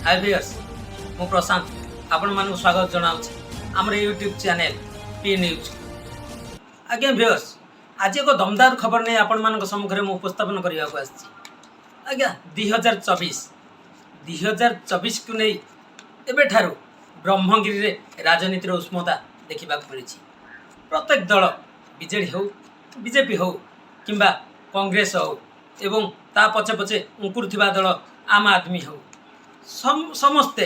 हाय viewers मु प्रशांत आपण मानक स्वागत जनाऊँ आम यूट्यूब चैनल पी न्यूज। आज्ञा व्यूअर्स आज एक दमदार खबर नहीं आपण मान सम्मुखें मुझे उपस्थापन करने को आज्ञा 2024 को नहीं एबे ठारू ब्रह्मगिरी रे राजनीतिर उष्मता देखा मिली। प्रत्येक दल बीजेडी हो बीजेपी हो किंबा कांग्रेस हो एवं ता पछे पछे उंकुर थिबा दल आम आदमी हो समस्ते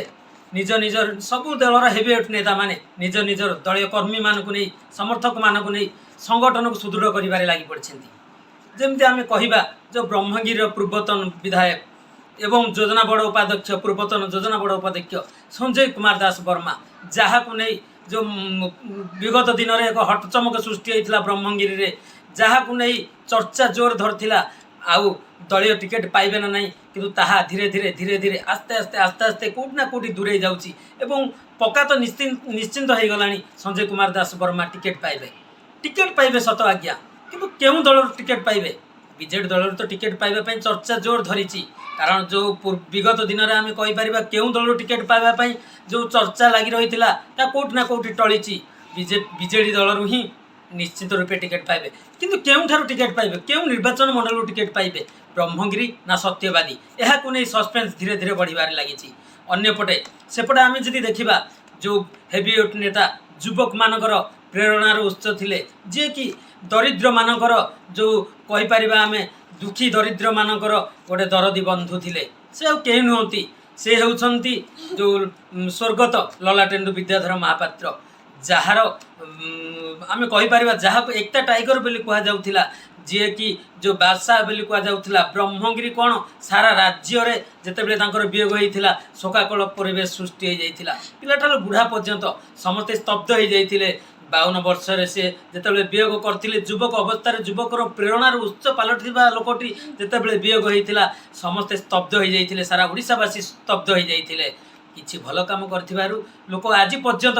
निज निजर सबू दलर हेवीवेट नेता माने निज निजर दलीय कर्मी मानक नहीं समर्थक मानक नहीं संगठन को सुदृढ़ कर लगी पड़ते। जमती आम कहिबा जो ब्रह्मगिरी पूर्वतन विधायक एवं योजना बड़ उपाध्यक्ष पूर्वतन योजना बड़ उपाध्यक्ष संजय कुमार दास वर्मा जहाँ को नहीं जो विगत दिन में एक हटचमक सृष्टि होता ब्रह्मगिरी रे जहाँ को नहीं चर्चा जोर धरथिला आउ दलीय टिकेट पाइबे ना नहीं किंतु ताहा धीरे धीरे धीरे धीरे आस्ते आस्ते आस्ते आस्ते कौटी ना कौटी दूरे जाउची एवं पक्का तो निश्चिंत हो गलानी संजय कुमार दास वर्मा टिकेट पाइबे सत आज्ञा किंतु केउं दल टिकेट पाइबे बीजेडी दल तो टिकेट पाइबा चर्चा जोर धरी कारण जो विगत दिन में आम कहीपर केउं दल टिकेट पाइबा जो चर्चा लगी रही कौटी ना कौटी टली बीजेडी दल ही निश्चित रूपे टिकेट पाइबे किंतु केउठार टिकेट पाइबे केउं निर्वाचन मंडल टिकेट पाइबे ब्रह्मगिरी ना सत्यवादी यह नहीं सस्पेंस धीरे धीरे बढ़िबार लगी। अन्यपटे सेपटे आम जदि देखा जो हेवीवेट नेता युवक मानकर प्रेरणार उत्स थिले जे कि दरिद्र मानकर जो कहीपर आम दुखी दरिद्र मानकर गोटे दरदी बंधु थिले से कहीं नुहति से होउछंती जो स्वर्गत ललाटेन्दु विद्याधर महापात्र जार आम कहीपर जहाँ को एकता टाइगर बोली कहुला जी कि जो बादशाह बोली कहुला ब्रह्मगिरी कौन सारा राज्य रे जितेबाला तांकर वियोग होता शोकाकूल परिवेश सृष्टि होता पिलाठार बुढ़ा पर्यंत समस्ते स्तब्ध हो जाते 52 वर्ष से जितेबाला वियोग करते युवक अवस्था युवकर प्रेरणार उत्स पलटि लोकटी जितेबाला वियोग होता समस्ते स्तब्ध हो जाते सारा ओडिशावासी स्तब्ध हो जाते किसी भल काम कर लोक आज पर्यंत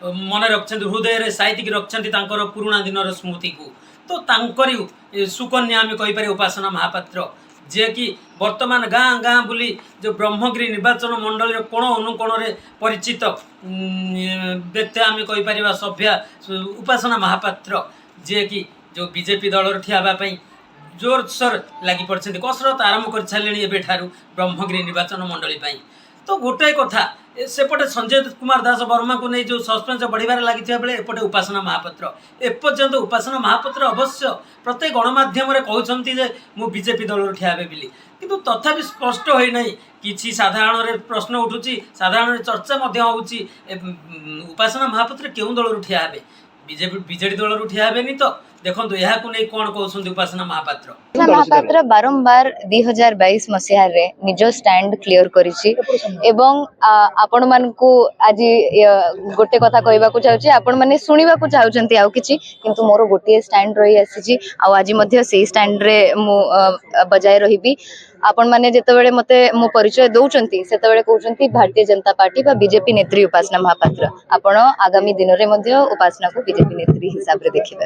मन रखते हृदय में साइतिक रखते पुराणा दिन स्मृति को तो तांकरी सुकन्या आम कहीपर उपासना महापात्र जे कि वर्तमान गाँ गाँ बुली जो ब्रह्मगिरी निर्वाचन मंडल कोण अनुकोण परिचित व्यक्ति आम कहीपर सभ्या उपासना महापात्र जे कि जो बीजेपी दल ठियाबाई जोरसोर लगी पड़ते कसरत आरंभ कर सारे एवं ब्रह्मगिरी निर्वाचन मंडली तो गोटे कथा सेपटे संजय कुमार दास वर्मा को नहीं जो सस्पेंस बढ़िबार लगी बेले एपटे उपासना महापात्र एपर्यंत उपासना महापात्र अवश्य प्रत्येक गणमाध्यम कहते मु बीजेपी दल ठियाबे बोली किंतु तथापि स्पष्ट होना कि साधारण प्रश्न उठू साधारण चर्चा होउची उपासना महापात्र केउं दल ठिया बीजेडी दल ठिया तो देखो यह नहीं कौन कहते उपासना महापात्र बारंबार 2022 मसीह रे निज स्टैंड क्लियर करिछि एवं आपण मान को आज गोटे कथा कहबा को चाहूछि आपण माने सुनिबा को चाहउछंती आउ किछि किंतु मोर गोटे स्टैंड रही आसीछि आ आज मध्य से स्टैंड रे मु बजाय रहिबी आपण माने जेतेबेले मते मो परिचय दउचंती सेतेबेले कहउचंती भारतीय जनता पार्टी बा बीजेपी नेत्री उपासना महापात्र आपण आगामी दिन रे मध्य उपासना को बीजेपी नेत्री हिसाब रे देखिबे।